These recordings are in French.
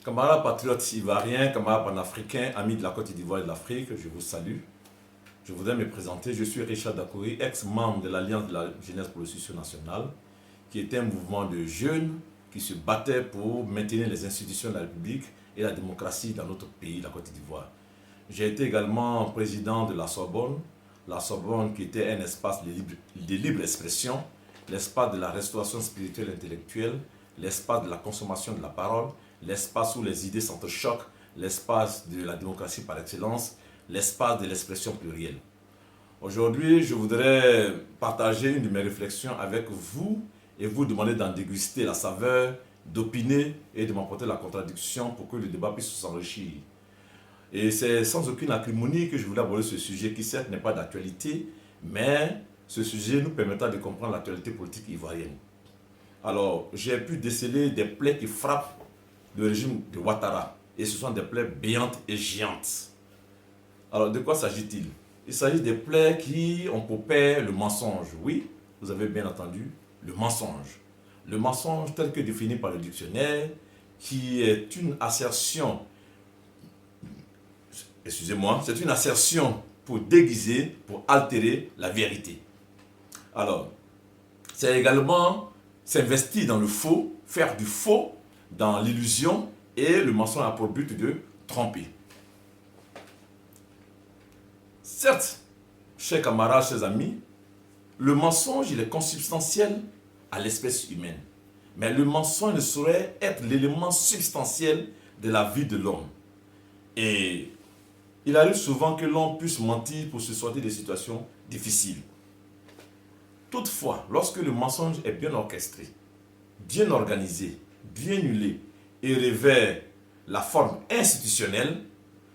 Camarades patriotes ivoiriens, camarades panafricains, amis de la Côte d'Ivoire et de l'Afrique, je vous salue. Je voudrais me présenter. Je suis Richard Dakouri, ex-membre de l'Alliance de la jeunesse pour le succès national, qui était un mouvement de jeunes qui se battaient pour maintenir les institutions de la République et la démocratie dans notre pays, la Côte d'Ivoire. J'ai été également président de la Sorbonne qui était un espace de libre expression, l'espace de la restauration spirituelle et intellectuelle, l'espace de la consommation de la parole, l'espace où les idées s'entrechoquent, l'espace de la démocratie par excellence, l'espace de l'expression plurielle. Aujourd'hui, je voudrais partager une de mes réflexions avec vous et vous demander d'en déguster la saveur, d'opiner et de m'apporter la contradiction pour que le débat puisse s'enrichir. Et c'est sans aucune acrimonie que je voulais aborder ce sujet qui certes n'est pas d'actualité, mais ce sujet nous permettra de comprendre l'actualité politique ivoirienne. Alors, j'ai pu déceler des plaies qui frappent le régime de Ouattara. Et ce sont des plaies béantes et géantes. Alors, de quoi s'agit-il? Il s'agit des plaies qui ont pour père le mensonge. Oui, vous avez bien entendu, le mensonge. Le mensonge tel que défini par le dictionnaire, qui est une assertion, excusez-moi, c'est une assertion pour déguiser, pour altérer la vérité. Alors, c'est également s'investir dans le faux, faire du faux, dans l'illusion, et le mensonge a pour but de tromper. Certes, chers camarades, chers amis, le mensonge il est consubstantiel à l'espèce humaine. Mais le mensonge ne saurait être l'élément substantiel de la vie de l'homme. Et il arrive souvent que l'on puisse mentir pour se sortir des situations difficiles. Toutefois, lorsque le mensonge est bien orchestré, bien organisé, bien huilé et revêt la forme institutionnelle,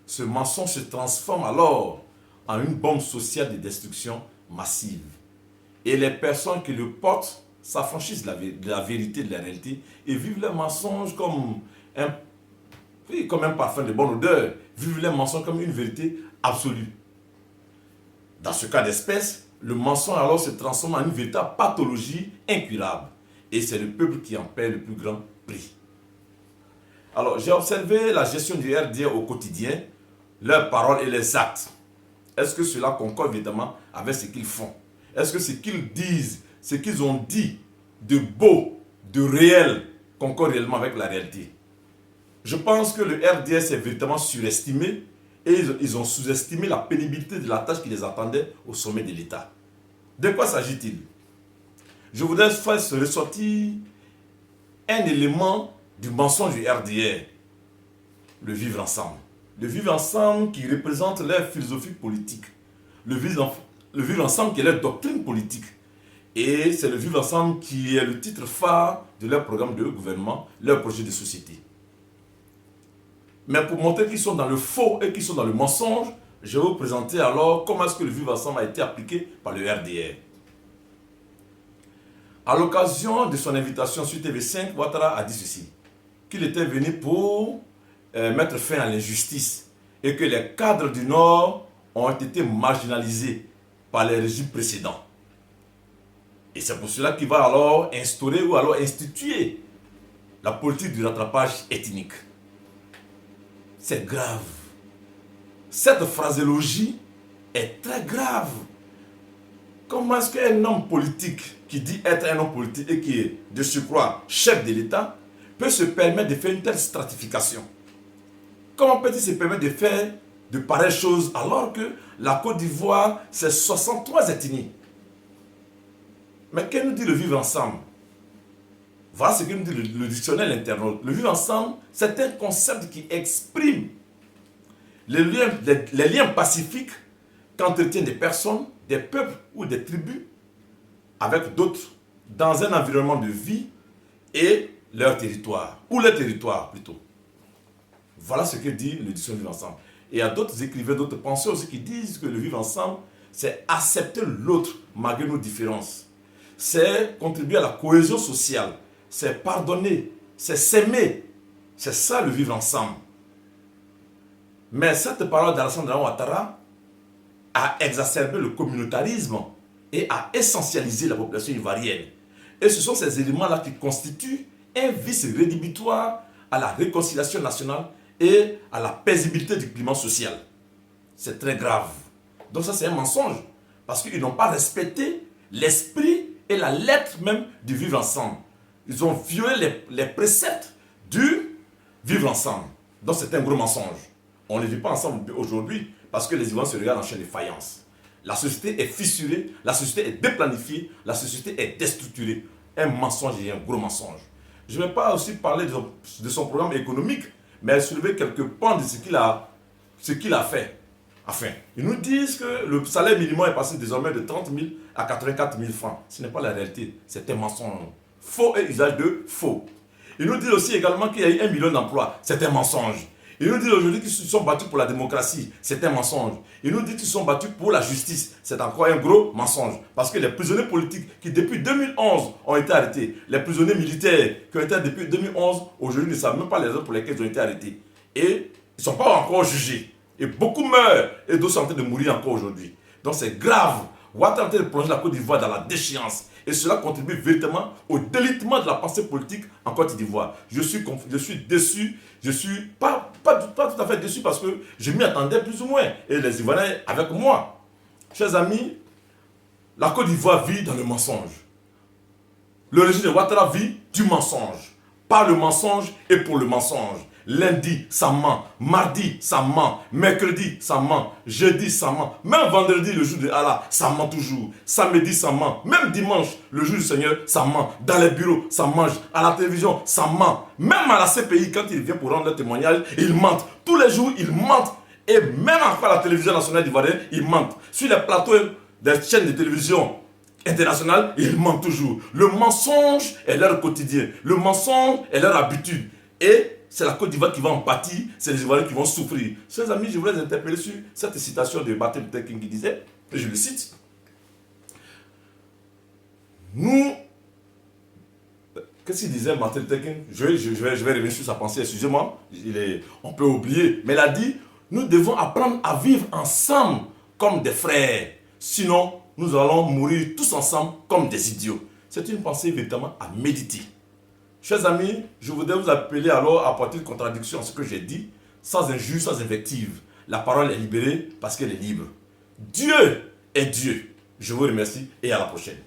ce mensonge se transforme alors en une bombe sociale de destruction massive. Et les personnes qui le portent s'affranchissent de la vérité, de la réalité, et vivent le mensonge comme un parfum de bonne odeur, vivent le mensonge comme une vérité absolue. Dans ce cas d'espèce, le mensonge alors se transforme en une véritable pathologie incurable. Et c'est le peuple qui en paie le plus grand prix. Alors, j'ai observé la gestion du RDA au quotidien, leurs paroles et les actes. Est-ce que cela concorde évidemment avec ce qu'ils font? Est-ce que ce qu'ils disent, ce qu'ils ont dit de beau, de réel, concorde réellement avec la réalité? Je pense que le RDS est véritablement surestimé et ils ont sous-estimé la pénibilité de la tâche qui les attendait au sommet de l'État. De quoi s'agit-il? Je voudrais faire se ressortir un élément du mensonge du RDR, le vivre ensemble. Le vivre ensemble qui représente leur philosophie politique. Le vivre ensemble qui est leur doctrine politique. Et c'est le vivre ensemble qui est le titre phare de leur programme de gouvernement, leur projet de société. Mais pour montrer qu'ils sont dans le faux et qu'ils sont dans le mensonge, je vais vous présenter alors comment est-ce que le vivre ensemble a été appliqué par le RDR. À l'occasion de son invitation sur TV5, Ouattara a dit ceci, qu'il était venu pour mettre fin à l'injustice et que les cadres du Nord ont été marginalisés par les régimes précédents. Et c'est pour cela qu'il va alors instaurer ou alors instituer la politique du rattrapage ethnique. C'est grave. Cette phraséologie est très grave. Comment est-ce qu'un homme politique qui dit être un homme politique et qui est de surcroît chef de l'État peut se permettre de faire une telle stratification? Comment peut-il se permettre de faire de pareilles choses alors que la Côte d'Ivoire, c'est 63 ethnies? Mais qu'est-ce que nous dit le vivre ensemble? Voilà ce que nous dit le dictionnaire internaute. Le vivre ensemble, c'est un concept qui exprime les liens pacifiques qu'entretiennent des personnes, des peuples ou des tribus avec d'autres dans un environnement de vie et leur territoire, ou leur territoire plutôt. Voilà ce que dit le dictionnaire vivre ensemble. Et il y a d'autres écrivains, d'autres penseurs aussi qui disent que le vivre ensemble, c'est accepter l'autre malgré nos différences. C'est contribuer à la cohésion sociale, c'est pardonner, c'est s'aimer. C'est ça le vivre ensemble. Mais cette parole d'Alassane Dramane Ouattara a exacerbé le communautarisme et a essentialisé la population ivoirienne. Et ce sont ces éléments-là qui constituent un vice rédhibitoire à la réconciliation nationale et à la paisibilité du climat social. C'est très grave. Donc ça, c'est un mensonge. Parce qu'ils n'ont pas respecté l'esprit et la lettre même du vivre ensemble. Ils ont violé les préceptes du vivre ensemble. Donc c'est un gros mensonge. On ne vit pas ensemble aujourd'hui parce que les Ivoiriens se regardent en chaîne de faïence. La société est fissurée, la société est déplanifiée, la société est déstructurée. Un mensonge et un gros mensonge. Je ne vais pas aussi parler de son programme économique, mais soulever quelques points de ce qu'il a fait. Enfin, ils nous disent que le salaire minimum est passé désormais de 30 000 à 84 000 francs. Ce n'est pas la réalité, c'est un mensonge. Faux et usage de faux. Ils nous disent aussi également qu'il y a eu 1 million d'emplois. C'est un mensonge. Ils nous disent aujourd'hui qu'ils se sont battus pour la démocratie. C'est un mensonge. Ils nous disent qu'ils se sont battus pour la justice. C'est encore un gros mensonge. Parce que les prisonniers politiques qui depuis 2011 ont été arrêtés, les prisonniers militaires qui ont été depuis 2011, aujourd'hui ne savent même pas les raisons pour lesquelles ils ont été arrêtés. Et ils ne sont pas encore jugés. Et beaucoup meurent et d'autres sont en train de mourir encore aujourd'hui. Donc c'est grave. Ouattara est en train de plonger la Côte d'Ivoire dans la déchéance. Et cela contribue véritablement au délitement de la pensée politique en Côte d'Ivoire. Je suis déçu. Je ne suis pas tout à fait déçu parce que je m'y attendais plus ou moins. Et les Ivoiriens avec moi. Chers amis, la Côte d'Ivoire vit dans le mensonge. Le régime de Ouattara vit du mensonge. Par le mensonge et pour le mensonge. Lundi, ça ment. Mardi, ça ment. Mercredi, ça ment. Jeudi, ça ment. Même vendredi, le jour de Allah, ça ment toujours. Samedi, ça ment. Même dimanche, le jour du Seigneur, ça ment. Dans les bureaux, ça mange. À la télévision, ça ment. Même à la CPI, quand il vient pour rendre le témoignage, ils mentent. Tous les jours, ils mentent. Et même encore à la télévision nationale ivoirienne, ils mentent. Sur les plateaux des chaînes de télévision internationales, ils mentent toujours. Le mensonge est leur quotidien. Le mensonge est leur habitude. Et c'est la Côte d'Ivoire qui va en pâtir, c'est les Ivoiriens qui vont souffrir. Chers amis, je voulais interpeller sur cette citation de Martin Luther King qui disait, et je le cite, qu'est-ce qu'il disait Martin Luther King? Je vais revenir sur sa pensée, excusez-moi, on peut oublier, mais il a dit, nous devons apprendre à vivre ensemble comme des frères, sinon nous allons mourir tous ensemble comme des idiots. C'est une pensée véritablement à méditer. Chers amis, je voudrais vous appeler alors à apporter une contradiction à ce que j'ai dit, sans injure, sans invective. La parole est libérée parce qu'elle est libre. Dieu est Dieu. Je vous remercie et à la prochaine.